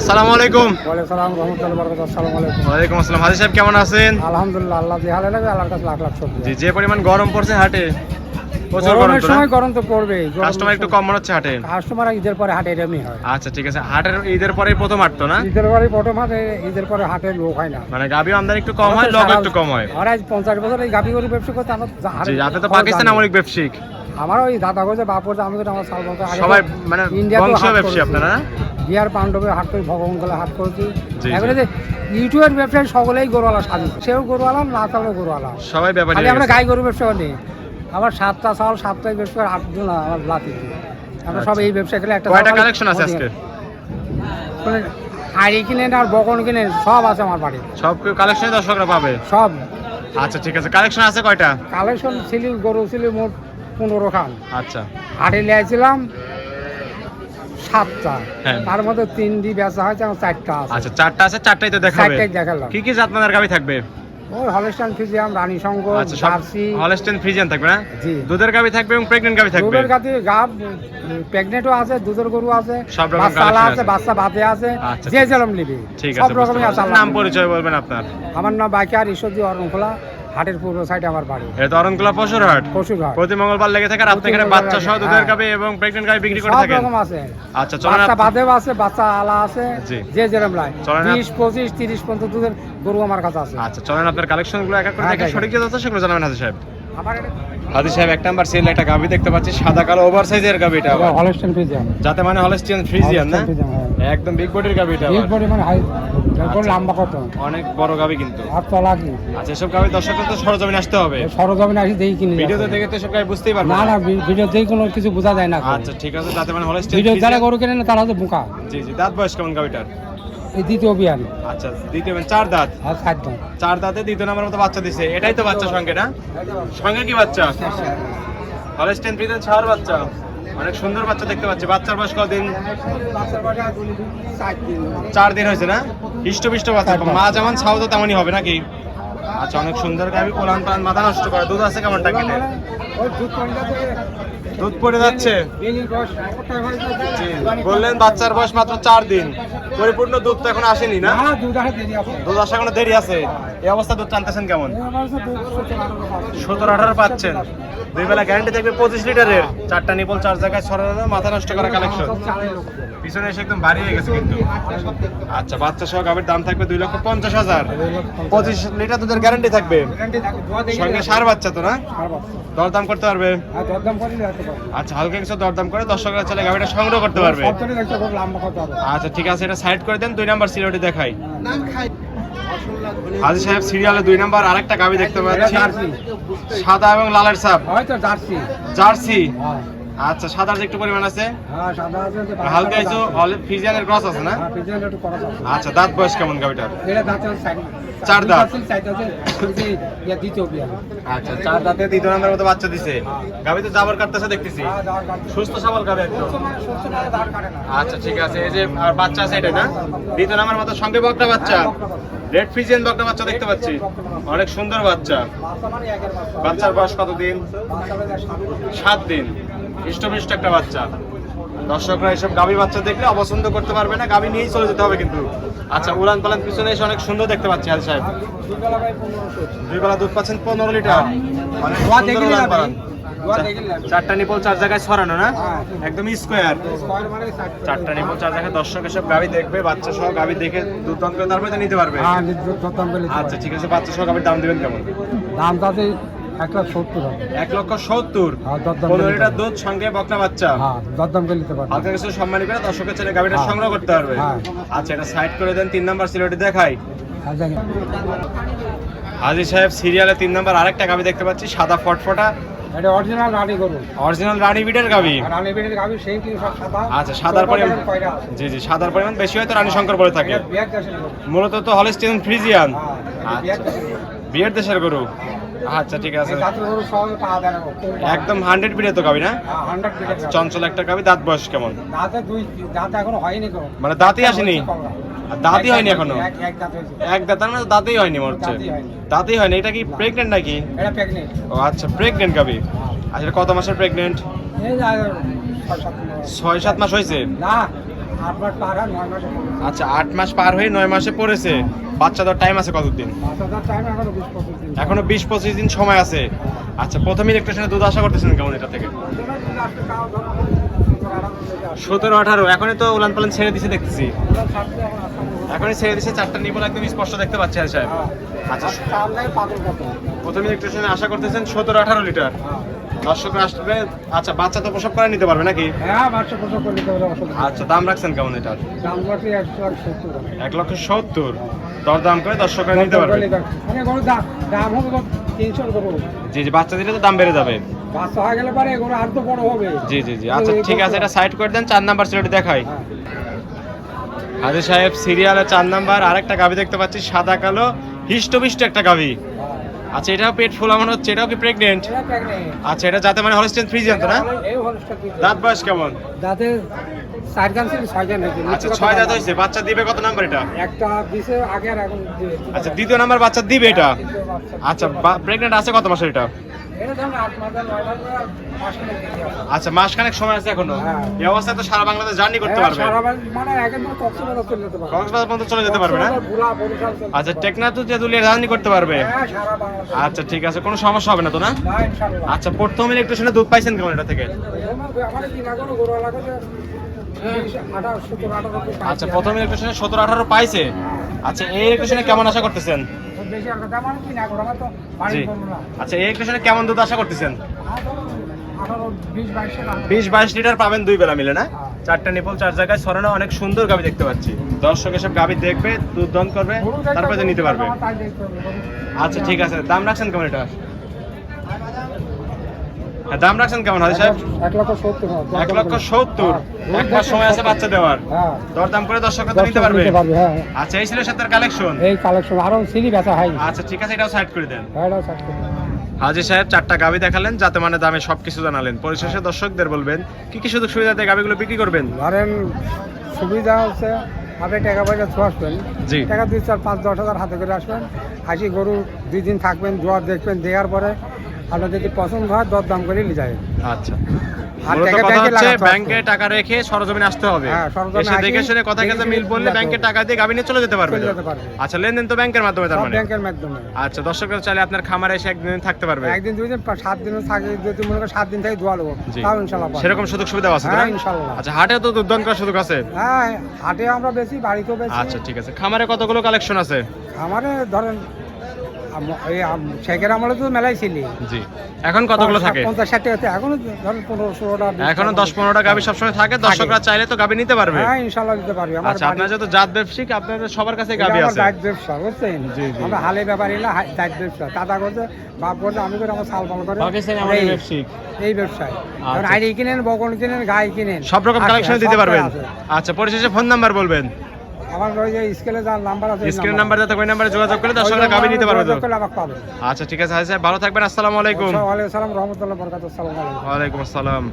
আসসালামু আলাইকুম। ওয়ালাইকুম সালাম রহমতুল্লাহি ওয়া বারাকাতুহু। আসসালামু আলাইকুম। ওয়ালাইকুম আসসালাম। হাজি সাহেব কেমন আছেন? আলহামদুলিল্লাহ, আল্লাহ যে হালে লাগে আল্লাহর কাছে লাখ লাখ শুকরিয়া। জি, যে পরিমাণ গরম পড়ছে হাটে, প্রচুর গরম গরমের তো না? সময় গরম তো পড়বেই। কাস্টমার একটু কম মনে হচ্ছে হাটে। কাস্টমার ঈদের পরে হাটে এরমই হয়। আচ্ছা ঠিক আছে, হাটের ঈদের পরে প্রথম হাট তো না? ঈদের পরে প্রথম হাটে, ঈদের পরে হাটে লোক হয় না। মানে গাভী আমদানি একটু কম হয়, লোক একটু কম হয়। আর আজ 50 বছর এই গাভী গরু ব্যবসা করতে আমার জি, আপনি তো পাকিস্তান আমলিক ব্যবসায়িক। আমার ওই দাদা গোজে বাপ গোজে আমি তো আমার সাল বলতে সবাই মানে বংশীয় ব্যবসায়ী আপনারা না? বিহার পাণ্ডবের হাট করে ভগবানগোলা হাট করেছি। জি, এবারে যে ইউটিউবের ব্যবসায়ী সকলেই গরুওয়ালা স্বাধীন, সেও গরুওয়ালা না তাহলে গরুওয়ালা, সবাই ব্যাপারী খালি হয়ে আমরা গেছে। গাই গরু ব্যবসা করি। আমার 7টা চাল 7টাই ব্যবসা করে 8 জন আমার লাতি আমরা সব এই ব্যবসা করে একটা কয়টা কালেকশন আছে আজকে? আড়ি কিনেন আর বকন কিনেন সব আছে আমার বাড়ি, সব কালেকশন দর্শকরা পাবে। সব আচ্ছা ঠিক আছে, কালেকশন আছে কয়টা? কালেকশন ছিল, গরু ছিল মোট 15 খান। আচ্ছা হাটে লিয়েছিলাম 7টা, হ্যাঁ। তার মধ্যে 3টি বেচা হয়েছে, আমার 4টা আছে। আচ্ছা, চারটা আছে, চারটাই তো দেখাবে। 4টাই দেখালাম। কি কি জাত মানের গাভী থাকবে? ওই হলস্টাইন ফ্রিজিয়ান, রানী শঙ্কর, আচ্ছা, সব জার্সি। হলস্টেইন ফ্রিজিয়ান থাকবে না? জি। দুধের গাভী থাকবে এবং প্রেগন্যান্ট গাভী থাকবে। দুধের গাভী গাব প্রেগনেন্টও আছে, দুধের গরু আছে, সব রকম বাচ্চা collection আছে, আছে। বাচ্চা বাদে আছে, আচ্ছা, যে যেরকম নিবি ঠিক সব আছে, বুঝতে রকমই আছে। পারছি। নাম পরিচয় বলবেন আপনার? আমার নাম বাইকার ঈশ্বরদী অরণখোলা, হাটের পূর্ব সাইডে আমার বাড়ি, এটা তো অরণকুলা পশুর হাট। পশুঘাট। প্রতি মঙ্গলবার লেগে থাকে, আর আপনি এখানে প্রতি বাচ্চা সহ মঙ্গলবার, দুধের হ্যাঁ। গাভী এবং প্রেগন্যান্ট গাভী বিক্রি করে সব থাকেন? রকম আছে। আচ্ছা চলেন বাচ্চা বাদেও আছে, বাচ্চা আলা আছে, জি। যে যেরকম লাই চলেন 20, 25, 30 পর্যন্ত দুধের গরু আমার কাছে আছে। আচ্ছা চলেন আপনার কালেকশন গুলো এক এক করে হ্যাঁ, দেখে দেখেন। সঠিক যেটা আছে সেগুলো জানাবেন হাজি সাহেব। আমার এটা হাজি সাহেব, এক নাম্বার সেল একটা গাভী দেখতে পাচ্ছি, সাদা কালো ওভার সাইজের গাভী। এটা আবার হলস্টাইন ফ্রিজিয়ান, যাতে মানে হলস্টিয়ান ফ্রিজিয়ান না? হলস্টাইন ফ্রিজিয়ান, হ্যাঁ। একদম বিগ বডির গাভী। এটা বিগ আবার বডি মানে হাই, এরপর লম্বা কত অনেক বড় গাভী কিন্তু। আর তলা কি আচ্ছা, এসব গাভী দর্শকদের তো সরজমিনে আসতে হবে। সরজমিনে আসি দেখি কিনে ভিডিওতে দেখে তো সব গাভী বুঝতেই পারবে না না ভিডিও দেখে কোনো কিছু বোঝা যায় না। আচ্ছা ঠিক আছে, যাতে মানে হলস্টিয়ান ভিডিও যারা ফ্রিজিয়ান। গরু কেনে না তারা হচ্ছে বোকা। জি জি, দাঁত বয়স কেমন গাভীটার? এই দ্বিতীয় বিয়ান আচ্ছা, দ্বিতীয় চার দাঁত। আর 7 জন। চার দাঁতে দ্বিতীয় নাম্বার মতো বাচ্চা দিছে। এটাই তো বাচ্চা সঙ্গে না? সঙ্গে কি বাচ্চা? হলস্টেইন ফ্রিজিয়ান ছাড় বাচ্চা। অনেক সুন্দর বাচ্চা দেখতে পাচ্ছি। বাচ্চার বয়স কতদিন? 4 দিন হয়েছে না? হিষ্টপিষ্ট বাচ্চা। মা যেমন ছাও তো তেমনই হবে নাকি? আচ্ছা, অনেক সুন্দর গাভী, কোলান পান মাথা নষ্ট করে। দুধ আছে কেমন টাকা? দুধ পড়ে যাচ্ছে। জি, বললেন বাচ্চার বয়স মাত্র 4 দিন, পরিপূর্ণ দুধ তো এখন আসেনি না? দুধ আসা কোনো দেরি আছে। এই অবস্থা দুধ টানতেছেন কেমন? 17-18 পাচ্ছেন। 2 বেলা গ্যারান্টি থাকবে 25 লিটারের। 4টা নিপল 4 জায়গায় ছড়ানো, মাথা নষ্ট করা কালেকশন। পিছনে এসে একদম ভারী হয়ে গেছে কিন্তু। আচ্ছা, বাচ্চা সহ গাভীর দাম থাকবে 2,50,000। 25 লিটার দুধের গ্যারান্টি থাকবে। সঙ্গে সার বাচ্চা তো না? দরদাম করতে পারবে? আচ্ছা, হালকা কিছু দরদাম করে দর্শকরা চলে গাভীটা সংগ্রহ করতে পারবে। আচ্ছা ঠিক আছে, এটা সাইড করে দেন। 2 নাম্বার সিরিয়ালটি দেখাই। হাজি সাহেব, সিরিয়ালে 2 নাম্বার আরেকটা গাভী দেখতে পাচ্ছি, সাদা এবং লালের ছাপ। জার্সি। আচ্ছা, সাদার যে একটু পরিমাণ আছে, হালকা কিছু অলিভ ফ্রিজিয়ানের ক্রস আছে না? আচ্ছা, দাঁত বয়স কেমন গাভীটার? 4 দাঁত। আচ্ছা, 4 দাঁতে দ্বিতীয় নাম্বার মতো বাচ্চা দিছে। গাভী তো জাবর কাটতেছে দেখতেছি, সুস্থ সবল গাভী একদম। আচ্ছা ঠিক আছে, এই যে আর বাচ্চা আছে এটা না? দ্বিতীয় নাম্বার মতো সঙ্গে বকটা বাচ্চা, রেড ফ্রিজিয়ান বকটা বাচ্চা দেখতে পাচ্ছি। অনেক সুন্দর বাচ্চা। বাচ্চার বয়স কতদিন? 7 দিন। হৃষ্টপুষ্ট একটা বাচ্চা। দর্শকরা এইসব গাভী বাচ্চা দেখলে অপছন্দ করতে পারবে না, গাভী নিয়েই চলে যেতে হবে কিন্তু। আচ্ছা, উলান পালান পিছনে এসে অনেক সুন্দর দেখতে পাচ্ছি হাজি সাহেব। 2 বেলা দুধ পাচ্ছেন 15 লিটার। অনেক সুন্দর উলান পালান। 4টা নিপল 4 জায়গায় ছড়ানো না? একদম স্কোয়ার। 4টা নিপল 4 জায়গায়। দর্শক এসব গাভী দেখবে, বাচ্চা সহ গাভী দেখে দুধ দাম করে তারপরে তো নিতে পারবে। আচ্ছা ঠিক আছে, বাচ্চা সহ গাভীর দাম দিবেন কেমন? দাম তাতে 1,70,000। 1,70,000। হ্যাঁ, দরদাম 15 লিটার দুধ, সঙ্গে বকনা বাচ্চা। হ্যাঁ, দরদাম করে নিতে পারবে। হালকা কিছু সম্মানী করে দর্শকের ছেলে গাভীটা সংগ্রহ করতে পারবে। হ্যাঁ। আচ্ছা, এটা সাইড করে দেন। 3 নাম্বার সিরিয়ালটি দেখাই। আর জানি হাজি সাহেব, সিরিয়ালে 3 নাম্বার আরেকটা গাভী দেখতে পাচ্ছি, সাদা ফটফটা। এটা অরিজিনাল রানী গরু, অরিজিনাল রানী বিটের গাভী। আর রানী বেড়ের গাভী সেই কি সব সাদা। আচ্ছা, সাদার পরিমাণ, কয়টা আছে? জি জি, সাদার পরিমাণ বেশি হয় তো রানী শঙ্কর বলে থাকে। এটা বিয়ার দেশের গরু। মূলত তো হলস্টিয়ান ফ্রিজিয়ান। হ্যাঁ, এটা বিয়ার আচ্ছা, দেশের গরু। বিয়ের দেশের গরু। আচ্ছা ঠিক আছে, এই জাতের গরু সব পাওয়া যায় না গো। একদম 100 বিটে তো গাভী না? হ্যাঁ, 100 বিটের গাভী। চঞ্চল একটা গাভী। দাঁত বয়স কেমন? দাঁত এখনো হয়নি গো। মানে দাঁতই আসেনি? আর দাঁতই হয়নি এখনো? এক দাঁত হয়েছে। এক দাঁত মানে দাঁতই হয়নি মনে হচ্ছে। দাঁতই হয়নি। দাঁতই হয়নি। এটা কি প্রেগনেন্ট নাকি? এটা প্রেগনেন্ট। ও আচ্ছা, প্রেগনেন্ট গাভী। আচ্ছা, কত মাসের প্রেগনেন্ট? এই যে 6-7 মাস হয়েছে। না 8 মাস পার হয় 9 মাসে পড়েছে। আচ্ছা 8 মাস পার হয়ে 9 মাসে পড়েছে। বাচ্চা দেওয়ার টাইম আছে কতদিন? 5000 টাইম এখনো 20-25 দিন। এখনো 20-25 দিন সময় আছে। আচ্ছা প্রথমে ইলেকট্রিশিয়ানের দুধ আশা করতেছেন কেমন এটা থেকে? 17-18 এখনই তো উলান পালান ছেড়ে দিছে দেখতেছি। এখনই ছেড়ে দিছে, চারটা নিবল একদম স্পষ্ট দেখতে পাচ্ছি হাজি সাহেব। আচ্ছা প্রথমে ইলেকট্রিশিয়ানে আশা করতেছেন 17-18 লিটার। দর্শকরা আসবে। আচ্ছা বাচ্চা তো প্রসব করে নিতে পারবে নাকি? হ্যাঁ, বাচ্চা প্রসব করে নিতে পারবে, অসুবিধা নেই। আচ্ছা দাম রাখছেন কেমন এটার? দাম রাখি 1,70,000 টাকা। 1,70,000 দরদাম করে দর্শকরা নিতে পারবে। মানে গরুর দাম হবে তো 300 করে। জি জি, বাচ্চা দিলে তো দাম বেড়ে যাবে। বাচ্চা হয়ে গেলে পরে গরু আর তো বড় হবে। জি জি জি, আচ্ছা ঠিক আছে, এটা সাইড করে দেন। 4 নাম্বার সিলেটি দেখাই। হাজি সাহেব সিরিয়ালে 4 নাম্বার আরেকটা গাভী দেখতে পাচ্ছি, সাদা কালো হিষ্টপিষ্ট একটা গাভী। আচ্ছা এটাও পেট ফোলা মনে হচ্ছে, এটাও কি প্রেগনেন্ট? এটা প্রেগন্যান্ট। আচ্ছা এটা যাতে মানে হলস্টেইন ফ্রিজিয়ান তো না? এই হলস্টার কি? দাঁত বয়স কেমন? দাঁতে 4 গান ছিল, 6 গান হয়েছে। আচ্ছা 6 দাঁত হয়েছে। বাচ্চা দিবে কত নাম্বার এটা? একটা দিছে আগে আর এখন দিয়ে। আচ্ছা দ্বিতীয় নাম্বার বাচ্চা দিবে এটা। আচ্ছা প্রেগনেন্ট আছে কত মাসের এটা? এটা ধরুন 8 মাস 9 মাস করে কেজি আছে। আচ্ছা মাসখানেক সময় আছে এখনো। হ্যাঁ। এই অবস্থায় তো সারা বাংলাদেশ জার্নি করতে পারবে। সারা বাংলা মানে একদম কক্সবাজার চলে যেতে পারবে। কক্সবাজার পর্যন্ত চলে যেতে পারবে না? ভোলা, বরিশাল চলে। আচ্ছা টেকনাফ তো তেতুলিয়া জার্নি করতে পারবে। হ্যাঁ, সারা বাংলা। আচ্ছা ঠিক আছে, কোনো সমস্যা হবে না তো না? না, ইনশাআল্লাহ। আচ্ছা প্রথম ইলেকট্রিশিয়ানে দুধ পাইছেন কেমন এটা থেকে? আমার কিনা কোনো গরু লাগা যে 18 17 18 আচ্ছা প্রথম ইলেকট্রিশিয়ানে 17-18 পাইছে। আচ্ছা এই ইলেকট্রিশিয়ানে কেমন আশা করতেছেন? বেশি আর কথা মানে কিনা গরু আমার তো বাড়ি জি করব না। আচ্ছা এই ইলেকট্রিশিয়ানে কেমন দুধ আশা করতেছেন? 18 20 22 এর 20-22 লিটার পাবেন দুই বেলা মিলে না? চারটা নিপল 4 জায়গায় সরানো, অনেক সুন্দর গাভী দেখতে পাচ্ছি। দর্শক এসব গাভী দেখবে, দুধ দন করবে, তারপরে নিতে পারবে। আচ্ছা ঠিক আছে, দাম রাখছেন কেমন এটা? হ্যাঁ দাম রাখছেন কেমন হাজি সাহেব? 1,70,000 1,70,000 এক মাস সময় আছে বাচ্চা দেওয়ার। হ্যাঁ, দরদাম করে দর্শকরা তো নিতে পারবে। হ্যাঁ। আচ্ছা এই ছিল সাথে কালেকশন। এই কালেকশন আরো সিলি বেচা হয়। আচ্ছা ঠিক আছে, এটাও সাইড করে দেন। হ্যাঁ, এটাও সাথে। হাজি সাহেব 4টা গাভী দেখালেন, যাতে মানে দামে সবকিছু জানালেন। পরিশেষে দর্শকদের বলবেন কি কি সুযোগ সুবিধাতে গাভীগুলো বিক্রি করবেন? ধরেন সুবিধা হচ্ছে আপনি টাকা পয়সা ছো আসবেন, জি। টাকা 2 4 5 10 হাজার হাতে করে আসবেন, আসি গরু 2 দিন থাকবেন, জোয়ার দেখবেন, দেওয়ার পরে আপনার যদি পছন্দ হয় দরদাম করে নিয়ে যাবেন। আচ্ছা আর মূলত টাকা কথা ব্যাংকে হচ্ছে লাগাতে হবে। ব্যাংকে টাকা রেখে সরজমিনে আসতে হবে। হ্যাঁ, সরজমিনে এসে দেখে আসি, শুনে কথা দেখে কাছে শুনে মিল বললে নিয়ে ব্যাংকে যেতে টাকা দিয়ে গাভী নিয়ে চলে যেতে পারবে চলে তো? যেতে পারবে। আচ্ছা লেনদেন তো ব্যাংকের মাধ্যমে তার সব মানে? ব্যাংকের মাধ্যমে। আচ্ছা দর্শকরা চাইলে আপনার খামারে এসে একদিন থাকতে পারবে? একদিন 2 দিন 7 দিনও থাকে, যদি মনে করেন 7 দিন থেকে দোয়া নেবো, জি। তাও ইনশাআল্লাহ পারবে। সেরকম সুযোগ সুবিধা আছে তো হ্যাঁ, না? ইনশাআল্লাহ। আচ্ছা হাটেও তো দুধ দন করার সুযোগ আছে? হ্যাঁ, হাটে আমরা বেশি, বাড়িতেও বেশি। আচ্ছা ঠিক আছে, খামারে কতগুলো কালেকশন আছে? আমারে ধরেন শেখের আমলে তো মেলাই ছিলি, জি এখন কতগুলো থাকে? 50-60 আছে, এখনো ধরেন 15-16টা। এখনো 10-15টা গাভী সবসময় থাকে। দর্শকরা চাইলে তো গাভী নিতে পারবে। হ্যাঁ, ইনশাআল্লাহ দিতে পারবে। আমার আচ্ছা আপনার যেহেতু জাত ব্যবসায়িক, আপনাদের সবার কাছে গাভী আছে। দায়িত্ব ব্যবসা, বুঝছেন? জি, জি। আমরা হালে ব্যাপারী না, দায়িত্ব ব্যবসা। দাদা করছে, বাপ করছে, আমি করে, আমার সাল পাল করে। পাকিস্তানি আমাদের এই- ব্যবসায়িক। এই ব্যবসায় আচ্ছা। আইডি কিনেন, বকন কিনেন, গাই কিনেন, সব রকম আছে, কালেকশন দিতে সবটাই পারবেন। আছে। আচ্ছা পরিশেষে ফোন নাম্বার বলবেন। আমার ওই যে স্কেলে যার নাম্বার আছে, স্ক্রিন নাম্বার যাতে ওই নাম্বারে যোগাযোগ করলে দর্শকরা গাভী নিতে পারবে তো? আমাকে পাবে। আচ্ছা ঠিক আছে হাজি সাহেব, ভালো থাকবেন। আসসালামু আলাইকুম। ওয়ালাইকুম আসসালাম রহমতুল্লাহ বরকাতুহু। আসসালামু আলাইকুম। ওয়ালাইকুম আসসালাম।